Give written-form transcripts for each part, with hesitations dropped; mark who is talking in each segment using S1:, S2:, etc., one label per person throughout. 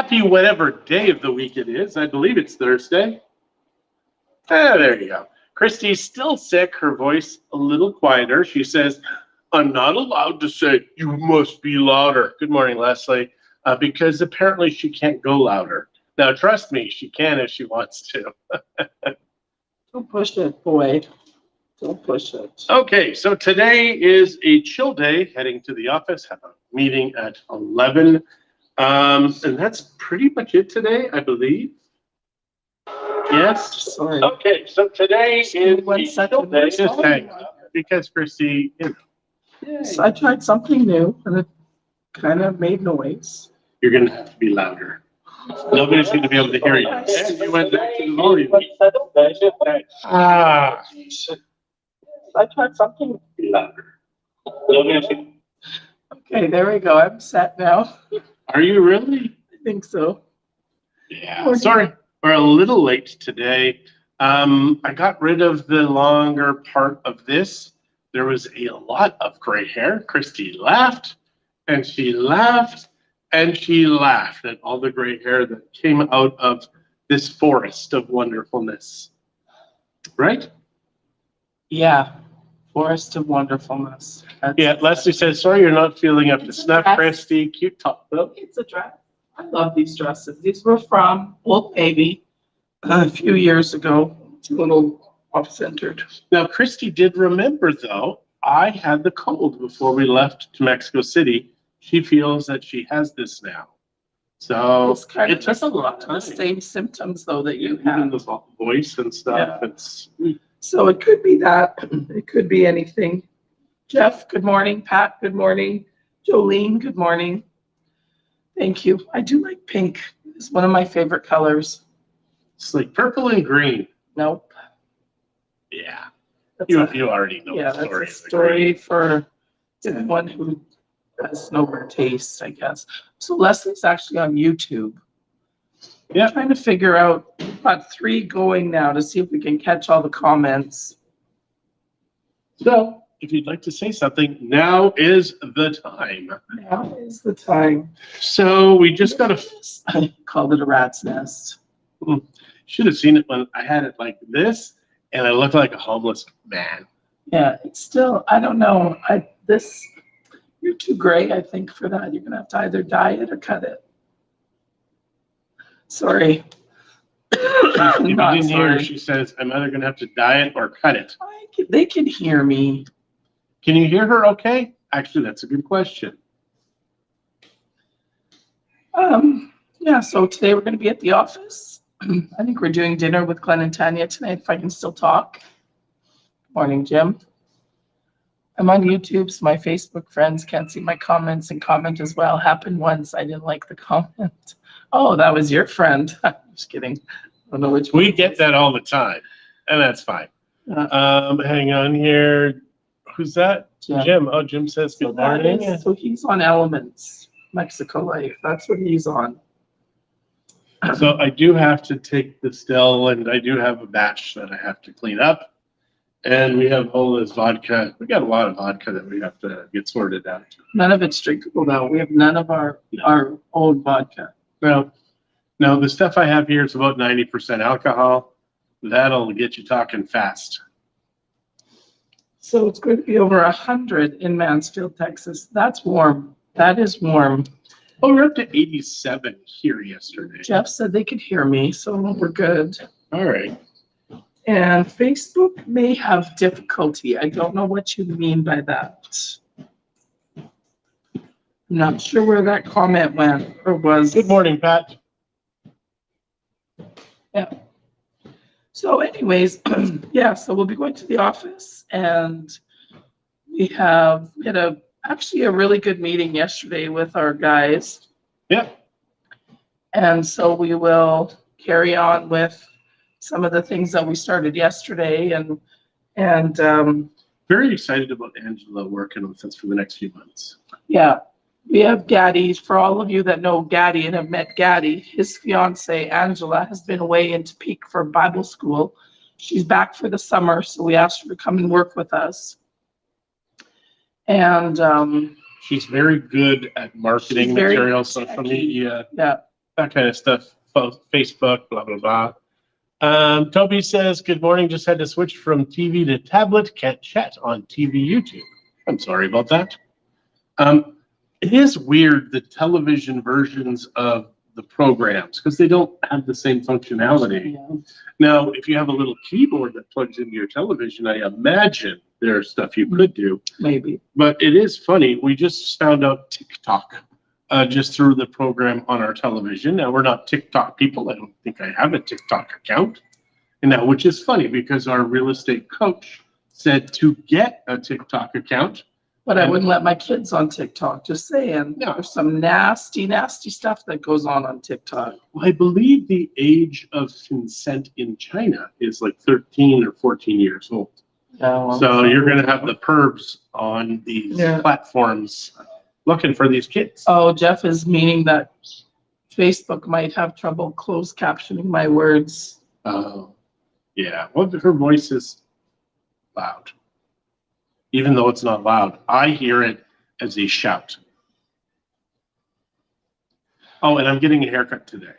S1: Happy whatever day of the week it is. I believe it's Thursday. There you go. Christie's still sick. Her voice a little quieter. She says, I'm not allowed to say, you must be louder. Good morning, Leslie. Because apparently she can't go louder. Now, trust me, she can if she wants to.
S2: Don't push it, boy. Don't push it.
S1: Okay, so today is a chill day, heading to the office, have a meeting at 11. And that's pretty much it today, I believe. Yes?
S2: Sorry.
S1: Okay, so today is
S2: One
S1: a
S2: second,
S1: chill day.
S2: there's
S1: Just
S2: no-
S1: hang on, because Christy,
S2: Yes, I tried something new and it kind of made noise.
S1: you're going to have to be louder. Nobody's going to be able to hear you. And you went back to the volume. Ah.
S2: I tried something.
S1: Be louder.
S2: Okay, there we go. I'm set now.
S1: Are you really?
S2: I think so.
S1: Yeah. Sorry, we're a little late today. I got rid of the longer part of this. There was a lot of gray hair. Christy laughed, and she laughed, and she laughed at all the gray hair that came out of this forest of wonderfulness. Right?
S2: Yeah. Forest of wonderfulness.
S1: Yeah, Leslie says, sorry you're not feeling up to snuff, Christy. Cute top, though.
S2: It's a dress. I love these dresses. These were from Old Navy a few years ago. It's a little off-centered.
S1: Now, Christy did remember, though, I had the cold before we left to Mexico City. She feels that she has this now. So
S2: It's kind
S1: it
S2: of
S1: took
S2: just a lot of the same symptoms, though, that you
S1: even
S2: have.
S1: the voice and stuff.
S2: Yeah.
S1: It's
S2: So it could be that. It could be anything. Jeff, good morning. Pat, good morning. Jolene, good morning. Thank you. I do like pink. It's one of my favorite colors.
S1: it's like purple and green.
S2: Nope.
S1: Yeah,
S2: That's
S1: you
S2: a-
S1: already know
S2: yeah,
S1: the
S2: that's
S1: story.
S2: a story for someone who has no taste, I guess. So Leslie's actually on YouTube.
S1: Yeah.
S2: I'm trying to figure out, we've got 3 going now to see if we can catch all the comments.
S1: So if you'd like to say something, now is the time.
S2: Now is the time.
S1: So we just got to.
S2: I called it a rat's nest.
S1: Should have seen it when I had it like this, and I looked like a homeless man.
S2: Yeah, it's still, I don't know. You're too gray, I think, for that. You're gonna have to either dye it or cut it. Sorry.
S1: If you
S2: Not
S1: didn't hear her,
S2: sorry.
S1: she says, I'm either going to have to dye it or cut it.
S2: They can hear me.
S1: Can you hear her okay? Actually, that's a good question.
S2: Yeah, so today we're gonna be at the office. I think we're doing dinner with Glenn and Tanya tonight, if I can still talk. Morning, Jim. I'm on YouTube, so my Facebook friends can't see my comments and comment as well. Happened once, I didn't like the comment. Oh, that was your friend. Just kidding. I don't know which one.
S1: We get that all the time, and that's fine. Hang on here. Who's that? Jim. Oh, Jim says good morning.
S2: So he's on Elements, Mexico Life. That's what he's on.
S1: So I do have to take the still, and I do have a batch that I have to clean up. And we have all this vodka. We got a lot of vodka that we have to get sorted out.
S2: None of it's drinkable though. We have none of our old vodka.
S1: Well, no, the stuff I have here is about 90% alcohol. That'll get you talking fast.
S2: So it's going to be over 100 in Mansfield, Texas. That's warm. That is warm.
S1: Oh, we're up to 87 here yesterday.
S2: Jeff said they could hear me, so we're good.
S1: All right.
S2: And Facebook may have difficulty. I don't know what you mean by that. I'm not sure where that comment went or was.
S1: Good morning, Pat.
S2: Yeah. So anyways, yeah, so we'll be going to the office and we had actually a really good meeting yesterday with our guys.
S1: Yeah.
S2: And so we will carry on with some of the things that we started yesterday and
S1: Very excited about Angela working with us for the next few months.
S2: yeah, we have Gaddy. For all of you that know Gaddy and have met Gaddy, his fiance Angela has been away in Topeka for Bible school. She's back for the summer, so we asked her to come and work with us. And
S1: she's very good at marketing materials, social media.
S2: Yeah.
S1: that kind of stuff. Facebook, blah, blah, blah. Toby says, good morning. Just had to switch from TV to tablet. Can't chat on TV, YouTube. I'm sorry about that. It is weird, the television versions of the programs, because they don't have the same functionality.
S2: Yeah.
S1: Now, if you have a little keyboard that plugs into your television, I imagine there's stuff you could do.
S2: Maybe.
S1: But it is funny. We just found out TikTok just through the program on our television. Now, we're not TikTok people. I don't think I have a TikTok account. And now, which is funny because our real estate coach said to get a TikTok account.
S2: But I wouldn't let my kids on TikTok, just saying.
S1: No.
S2: There's some nasty, nasty stuff that goes on TikTok.
S1: I believe the age of consent in China is like 13 or 14 years old.
S2: Oh,
S1: So you're going to have the pervs on these platforms looking for these kids.
S2: Oh, Jeff is meaning that Facebook might have trouble closed captioning my words.
S1: Oh, yeah. Well, her voice is loud. Even though it's not loud, I hear it as a shout. Oh, and I'm getting a haircut today.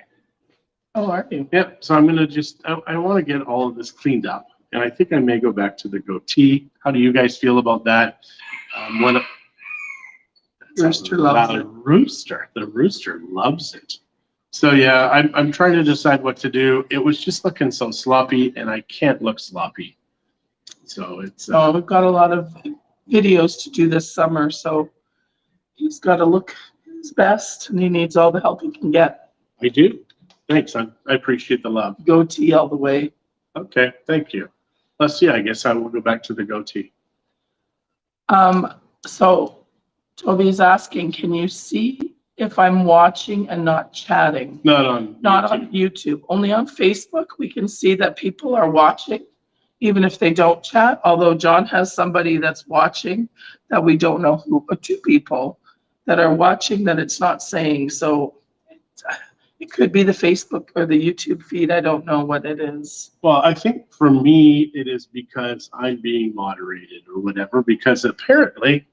S2: Oh, are you?
S1: Yep. So I'm going to just, I want to get all of this cleaned up. And I think I may go back to the goatee. How do you guys feel about that?
S2: Rooster loves it.
S1: Rooster. The rooster loves it. So yeah, I'm trying to decide what to do. It was just looking so sloppy, and I can't look sloppy. So it's.
S2: We've got a lot of videos to do this summer, so he's got to look his best, and he needs all the help he can get.
S1: I do. Thanks, son. I appreciate the love.
S2: Goatee all the way.
S1: Okay, thank you. Let's see. I guess I will go back to the goatee.
S2: So Toby's asking, can you see if I'm watching and not chatting?
S1: Not on
S2: YouTube. Only on Facebook we can see that people are watching, even if they don't chat. Although John has somebody that's watching that we don't know who, but two people that are watching that it's not saying. So it could be the Facebook or the YouTube feed. I don't know what it is.
S1: Well, I think for me, it is because I'm being moderated or whatever, because apparently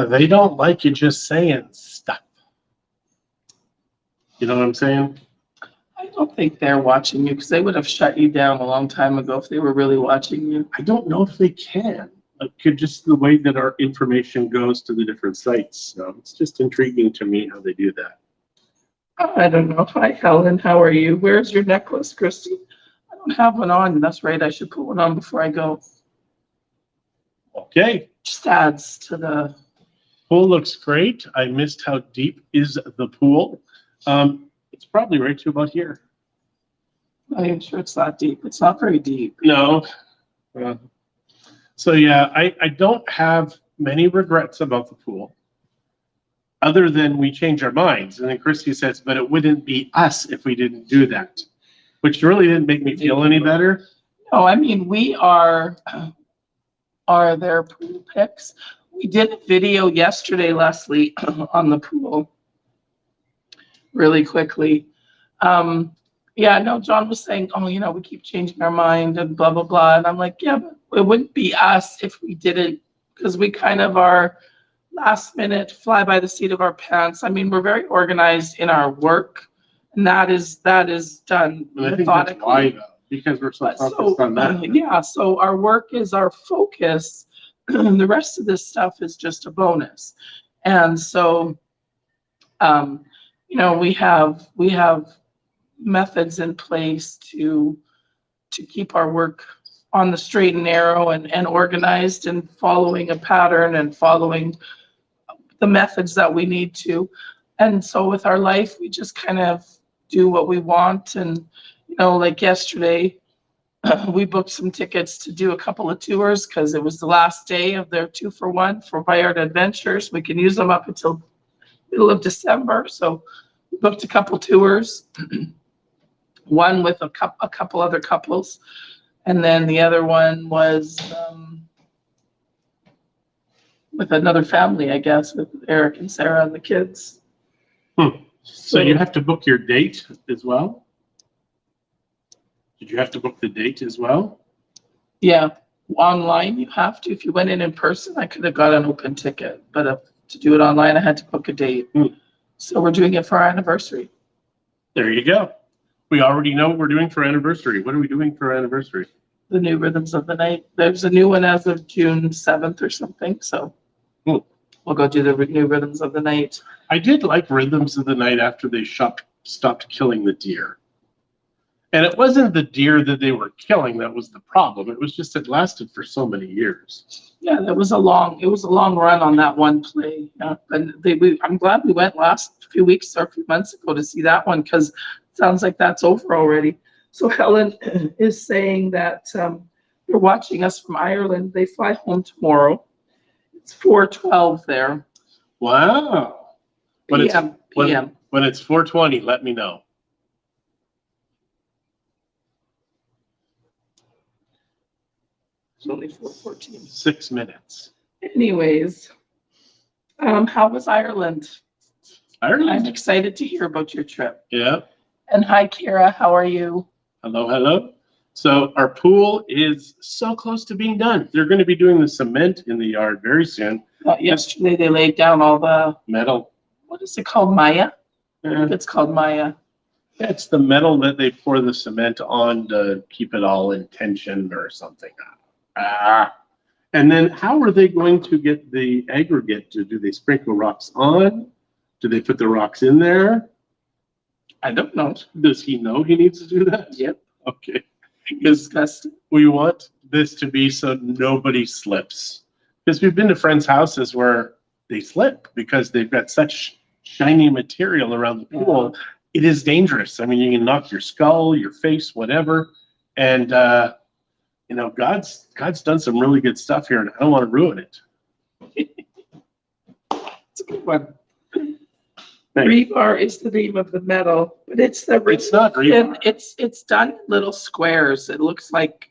S1: they don't like you just saying stuff. You know what I'm saying?
S2: I don't think they're watching you because they would have shut you down a long time ago if they were really watching you.
S1: I don't know if they can. It could just the way that our information goes to the different sites. So it's just intriguing to me how they do that.
S2: I don't know. Hi, Helen. How are you? Where's your necklace, Christy? I don't have one on. That's right. I should put one on before I go.
S1: Okay.
S2: Just adds to the...
S1: Pool looks great. I missed how deep is the pool. It's probably right to about here.
S2: I'm not even sure it's that deep. It's not very deep.
S1: No. So yeah, I don't have many regrets about the pool, other than we change our minds. And then Christie says, but it wouldn't be us if we didn't do that, which really didn't make me feel any better.
S2: No, I mean, we are there pool pics. We did a video yesterday, Leslie, on the pool really quickly. Yeah, no, John was saying, oh, you know, we keep changing our mind and blah, blah, blah. And I'm like, yeah, but it wouldn't be us if we didn't, because we kind of are last minute, fly by the seat of our pants. I mean, we're very organized in our work, and that is done
S1: And I think
S2: methodically.
S1: that's why, though, because we're so focused on that.
S2: Yeah, so our work is our focus. The rest of this stuff is just a bonus. And so, you know, we have methods in place to keep our work on the straight and narrow and organized and following a pattern and following the methods that we need to. And so with our life, we just kind of do what we want. And, you know, like yesterday, we booked some tickets to do a couple of tours because it was the last day of their 2-for-1 for Bayard Adventures. We can use them up until middle of December. So we booked a couple tours, one with a couple other couples. And then the other one was with another family, I guess, with Eric and Sarah and the kids.
S1: So you have to book your date as well? Did you have to book the date as well?
S2: Yeah, online you have to. If you went in person, I could have got an open ticket, but to do it online, I had to book a date. So we're doing it for our anniversary.
S1: There you go. We already know what we're doing for anniversary. What are we doing for anniversary?
S2: The new Rhythms of the Night. There's a new one as of June 7th or something, so
S1: Hmm.
S2: we'll go do the new Rhythms of the Night.
S1: I did like Rhythms of the Night after they stopped killing the deer. And it wasn't the deer that they were killing that was the problem. It was just it lasted for so many years.
S2: Yeah, it was a long run on that one play. Yeah, and I'm glad we went last few weeks or a few months ago to see that one because it sounds like that's over already. So Helen is saying that you're watching us from Ireland. They fly home tomorrow. It's 4:12 there.
S1: Wow.
S2: PM.
S1: When it's 4:20, let me know.
S2: It's only 4:14.
S1: 6 minutes.
S2: Anyways, how was Ireland? I'm
S1: Ireland?
S2: excited to hear about your trip.
S1: Yeah.
S2: And hi, Kira. How are you?
S1: Hello, hello. So our pool is so close to being done. They're going to be doing the cement in the yard very soon.
S2: Yesterday they laid down all the,
S1: Metal.
S2: what is it called, Maya? I
S1: Yeah,
S2: think it's called Maya.
S1: it's the metal that they pour the cement on to keep it all in tension or something. And then how are they going to get the aggregate? Do they sprinkle rocks on? Do they put the rocks in there?
S2: I don't know.
S1: Does he know he needs to do that?
S2: Yep.
S1: Okay. Because
S2: Disgusting.
S1: we want this to be so nobody slips. Because we've been to friends' houses where they slip because they've got such shiny material around the pool. It is dangerous. I mean, you can knock your skull, your face, whatever. And, you know, God's done some really good stuff here, and I don't want to ruin it.
S2: It's a good one. Rebar is the name of the metal, but it's
S1: not rebar.
S2: It's done in little squares. It looks like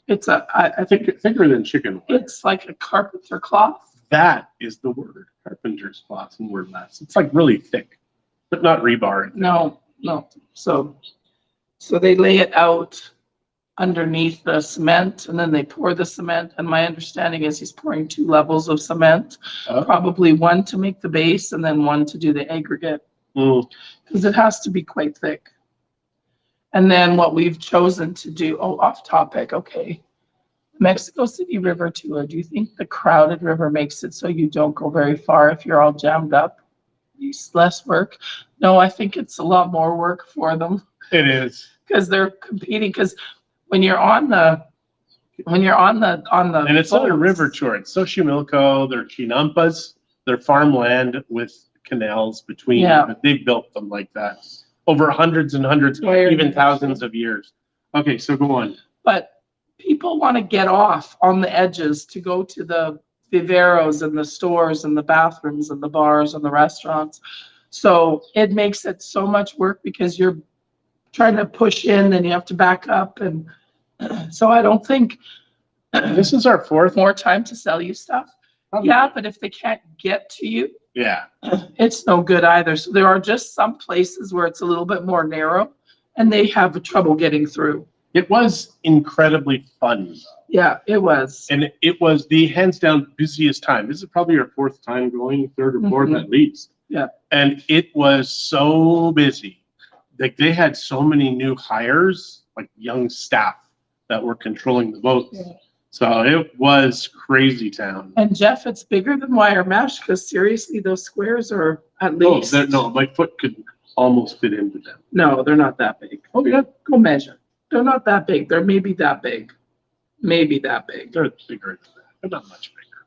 S2: it's I think
S1: Thicker than chicken wire.
S2: it's like a carpenter cloth.
S1: That is the word. Carpenter's cloth and word less. It's like really thick, but not rebar.
S2: No. So they lay it out underneath the cement and then they pour the cement. And my understanding is he's pouring 2 levels of cement,
S1: Oh.
S2: probably one to make the base and then one to do the aggregate because it has to be quite thick. And then what we've chosen to do, off topic, okay. Mexico City River tour. Do you think the crowded river makes it so you don't go very far if you're all jammed up? It's less work. No, I think it's a lot more work for them.
S1: It is.
S2: Because they're competing. Because when you're on the
S1: And it's not a
S2: boats,
S1: river tour. It's Xochimilco. They're chinampas. They're farmland with canals between.
S2: Yeah.
S1: But they've built them like that over hundreds and hundreds, even thousands of years. Okay, so go on.
S2: But people want to get off on the edges to go to the viveros and the stores and the bathrooms and the bars and the restaurants. So it makes it so much work because you're trying to push in, then you have to back up. And so I don't think
S1: This is our fourth.
S2: more time to sell you stuff. Yeah, but if they can't get to you,
S1: Yeah.
S2: it's no good either. So there are just some places where it's a little bit more narrow and they have trouble getting through.
S1: It was incredibly fun.
S2: Yeah, it was.
S1: And it was the hands down busiest time. This is probably our 4th time going, 3rd or 4th at least.
S2: Yeah.
S1: And it was so busy. Like they had so many new hires, like young staff that were controlling the boats.
S2: Yeah.
S1: So it was crazy town.
S2: And Jeff, it's bigger than wire mesh because seriously, those squares are at least.
S1: No, my foot could almost fit into them.
S2: No, they're not that big. Oh, yeah, go measure. They're not that big. They're maybe that big. Maybe that big.
S1: They're bigger than that. They're not much bigger.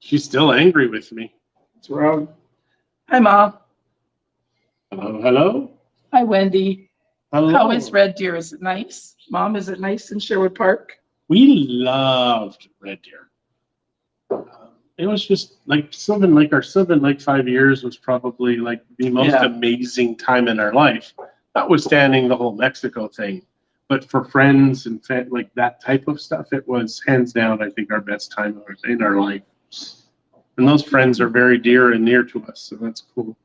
S1: She's still angry with me.
S2: What's wrong? Hi, Mom.
S1: Hello, hello.
S2: Hi, Wendy.
S1: Hello.
S2: How is Red Deer? Is it nice? Mom, is it nice in Sherwood Park?
S1: We loved Red Deer. It was just like Sylvan Lake. Our Sylvan Lake 5 years was probably like the most amazing time in our life, notwithstanding the whole Mexico thing. But for friends and like that type of stuff, it was hands down, I think, our best time in our life. And those friends are very dear and near to us, so that's cool.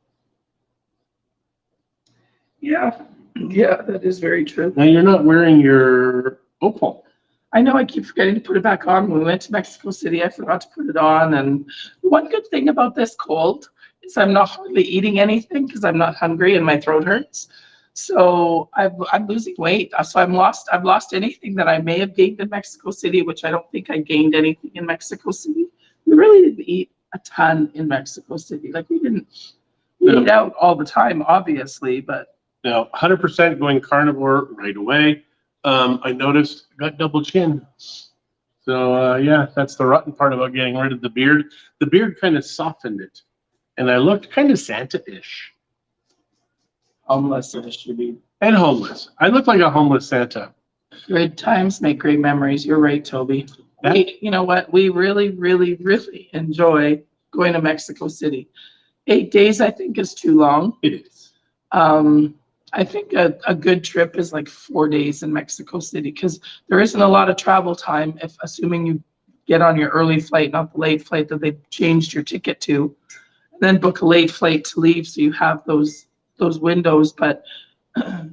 S2: Yeah, that is very true.
S1: Now you're not wearing your opal.
S2: I know I keep forgetting to put it back on. When we went to Mexico City, I forgot to put it on. And one good thing about this cold is I'm not hardly eating anything because I'm not hungry and my throat hurts. So I'm losing weight. So I've lost anything that I may have gained in Mexico City, which I don't think I gained anything in Mexico City. We really didn't eat a ton in Mexico City. Like we ate out all the time, obviously, but
S1: No, 100% going carnivore right away. I noticed I got double chin. So yeah, that's the rotten part about getting rid of the beard. The beard kind of softened it, and I looked kind of Santa-ish.
S2: homeless it should be.
S1: And homeless. I look like a homeless Santa.
S2: Great times make great memories. You're right, Toby. You know what? We really, really, really enjoy going to Mexico City. 8 days, I think, is too long.
S1: It is.
S2: I think a good trip is like 4 days in Mexico City because there isn't a lot of travel time if assuming you get on your early flight, not the late flight that they've changed your ticket to, and then book a late flight to leave so you have those windows. But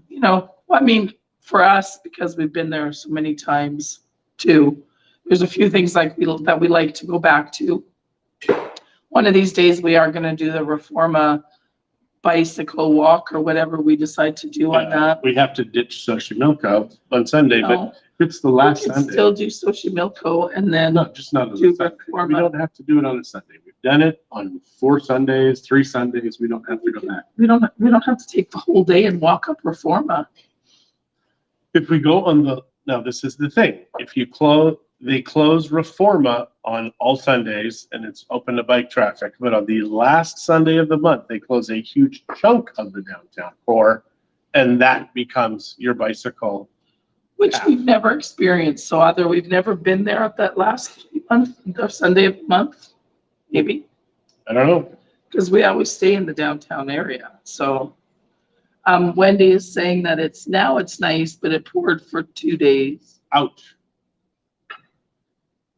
S2: you know, I mean, for us, because we've been there so many times too, there's a few things like that we like to go back to. One of these days we are going to do the Reforma bicycle walk or whatever we decide to do on that.
S1: We have to ditch Xochimilco on Sunday,
S2: No.
S1: but it's the last
S2: We can
S1: Sunday.
S2: still do Xochimilco and then
S1: No, just not on
S2: do
S1: a Sunday.
S2: Reforma.
S1: We don't have to do it on a Sunday. We've done it on 4 Sundays, 3 Sundays. We don't have to go back.
S2: We don't have to take the whole day and walk up Reforma.
S1: If we go on the, now this is the thing, if they close Reforma on all Sundays and it's open to bike traffic, but on the last Sunday of the month, they close a huge chunk of the downtown core, and that becomes your bicycle.
S2: Which we've never experienced. So either we've never been there at that last month, the Sunday of the month, maybe,
S1: I don't know.
S2: because we always stay in the downtown area. So Wendy is saying that it's nice, but it poured for 2 days.
S1: Ouch.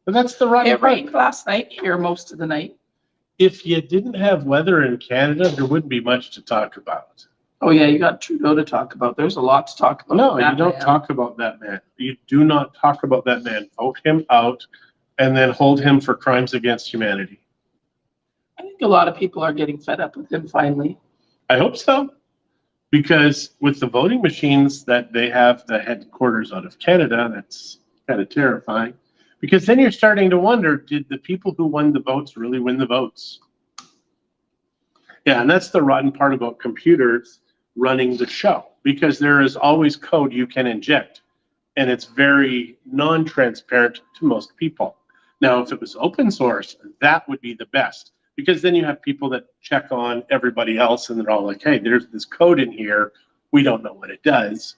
S1: But that's the right
S2: It
S1: part.
S2: rained last night here most of the night.
S1: If you didn't have weather in Canada, there wouldn't be much to talk about.
S2: Oh yeah, you got Trudeau to talk about. There's a lot to talk about.
S1: No,
S2: with
S1: you
S2: that
S1: don't
S2: man.
S1: talk about that man. You do not talk about that man. Vote him out and then hold him for crimes against humanity.
S2: I think a lot of people are getting fed up with him finally.
S1: I hope so. Because with the voting machines that they have the headquarters out of Canada, that's kind of terrifying. Because then you're starting to wonder, did the people who won the votes really win the votes? Yeah, and that's the rotten part about computers running the show, because there is always code you can inject, and it's very non-transparent to most people. Now, if it was open source, that would be the best, because then you have people that check on everybody else and they're all like, hey, there's this code in here, we don't know what it does.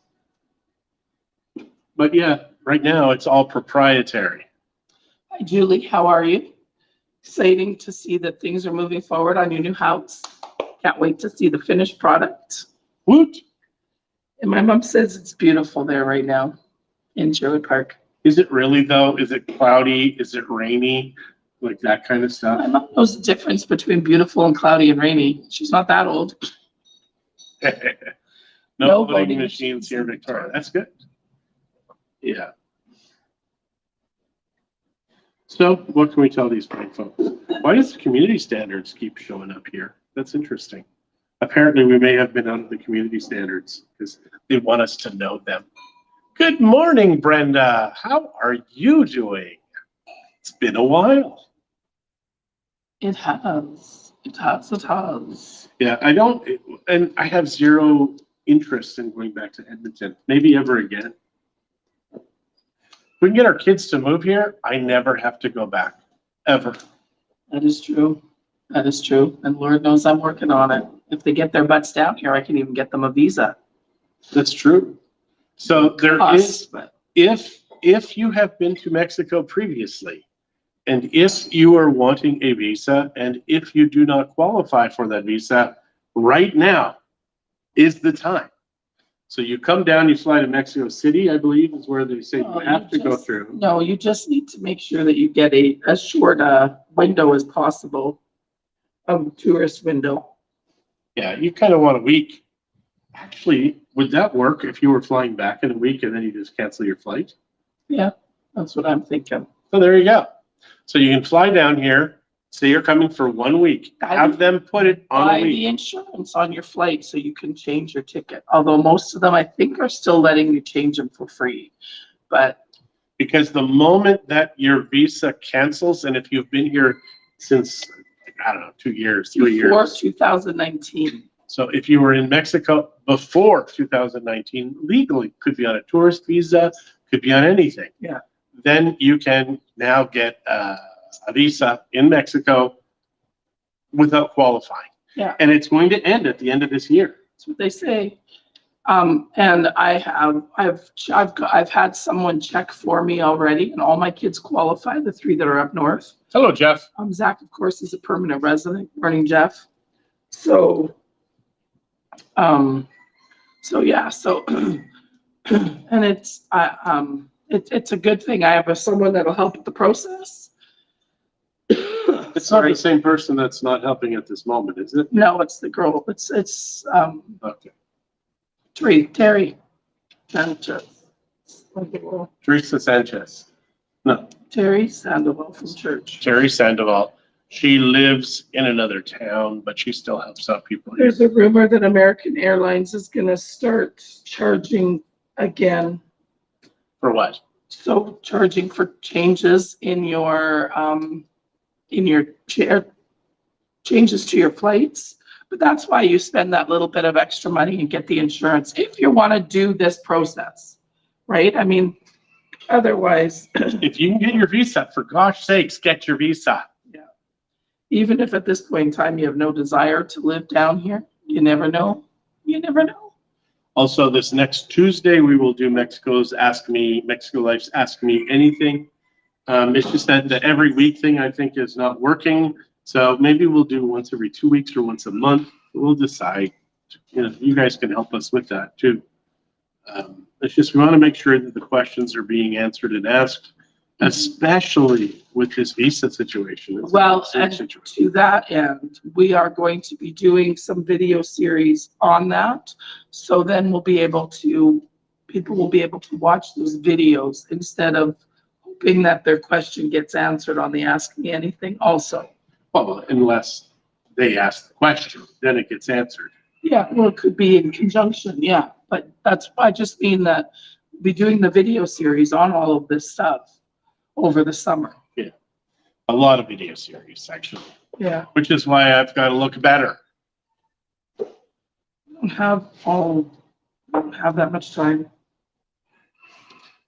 S1: But yeah, right now it's all proprietary.
S2: Hi, Julie. How are you? Exciting to see that things are moving forward on your new house. Can't wait to see the finished product.
S1: Woot!
S2: And my mom says it's beautiful there right now in Sherwood Park.
S1: Is it really though? Is it cloudy? Is it rainy? Like that kind of
S2: My
S1: stuff?
S2: mom knows the difference between beautiful and cloudy and rainy. She's not that old.
S1: No voting machines here in Victoria. That's good. Yeah. So what can we tell these fine folks? Why does the community standards keep showing up here? That's interesting. Apparently we may have been out of the community standards because they want us to know them. Good morning, Brenda. How are you doing? It's been a while.
S2: It has. It has. It has.
S1: Yeah, and I have zero interest in going back to Edmonton, maybe ever again. We can get our kids to move here, I never have to go back, ever.
S2: That is true. That is true. And Lord knows I'm working on it. If they get their butts down here, I can even get them a visa.
S1: That's true. So there is,
S2: But
S1: if you have been to Mexico previously, and if you are wanting a visa, and if you do not qualify for that visa, right now is the time. So you come down, you fly to Mexico City, I believe is where they say you have to go through.
S2: No, you just need to make sure that you get as short a window as possible, a tourist window.
S1: Yeah, you kind of want a week. Actually, would that work if you were flying back in a week and then you just cancel your flight?
S2: Yeah, that's what I'm thinking.
S1: So there you go. So you can fly down here, So you're coming for 1 week. Have them put it on a
S2: Buy the
S1: week.
S2: insurance on your flight so you can change your ticket. Although most of them, I think, are still letting you change them for free. But
S1: Because the moment that your visa cancels, and if you've been here since, I don't know, 2 years, 3
S2: before
S1: years.
S2: 2019,
S1: So if you were in Mexico before 2019, legally, could be on a tourist visa, could be on anything.
S2: Yeah.
S1: Then you can now get a visa in Mexico without qualifying.
S2: Yeah.
S1: And it's going to end at the end of this year.
S2: that's what they say. And I've had someone check for me already, and all my kids qualify, the 3 that are up north.
S1: Hello, Jeff.
S2: Zach, of course, is a permanent resident. Morning, Jeff. So, yeah, so, and it's a good thing. I have someone that'll help with the process.
S1: It's not the same person that's not helping at this moment, is it?
S2: No, it's the girl. It's
S1: Okay.
S2: Terry Sanchez.
S1: Teresa Sanchez. No,
S2: Terry Sandoval from church.
S1: Terry Sandoval. She lives in another town, but she still helps out people here.
S2: There's a rumor that American Airlines is going to start charging again.
S1: For what?
S2: So charging for changes in your chair, changes to your flights. But that's why you spend that little bit of extra money and get the insurance if you want to do this process, right? I mean, otherwise,
S1: If you can get your visa, for gosh sakes, get your visa.
S2: yeah. Even if at this point in time you have no desire to live down here, you never know. You never know.
S1: Also, this next Tuesday, we will do Mexico Life's Ask Me Anything. It's just that the every week thing I think is not working. So maybe we'll do once every 2 weeks or once a month. We'll decide. You guys can help us with that too. It's just, we want to make sure that the questions are being answered and asked, especially with this visa situation.
S2: Well, and to that end, we are going to be doing some video series on that. So then people will be able to watch those videos instead of hoping that their question gets answered on the Ask Me Anything also.
S1: Well, unless they ask the question, then it gets answered.
S2: Yeah, well, it could be in conjunction, yeah. But I just mean that we'll be doing the video series on all of this stuff over the summer.
S1: Yeah, a lot of video series, actually.
S2: Yeah.
S1: Which is why I've got to look better.
S2: I don't have that much time.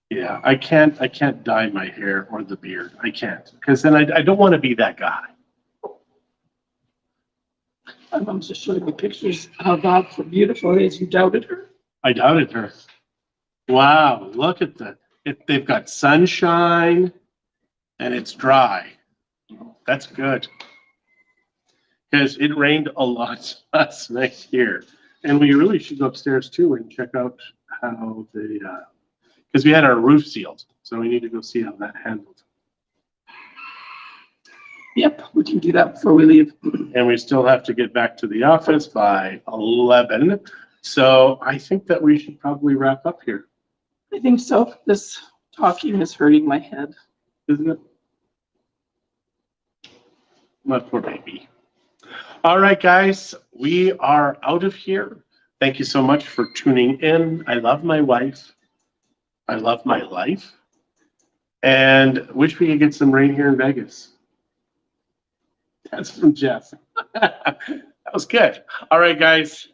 S1: Yeah, I can't dye my hair or the beard. I can't, because then I don't want to be that guy.
S2: My mom's just showing me pictures of that for beautiful days. You doubted her?
S1: I doubted her. Wow, look at that. They've got sunshine and it's dry. That's good. Because it rained a lot last night here. And we really should go upstairs too and check out how because we had our roof sealed. So we need to go see how that handled.
S2: Yep, we can do that before we leave.
S1: And we still have to get back to the office by 11. So I think that we should probably wrap up here.
S2: I think so. This talking is hurting my head.
S1: Isn't it? My poor baby. All right, guys, we are out of here. Thank you so much for tuning in. I love my wife. I love my life. And wish we could get some rain here in Vegas. That's from Jeff. That was good. All right, guys.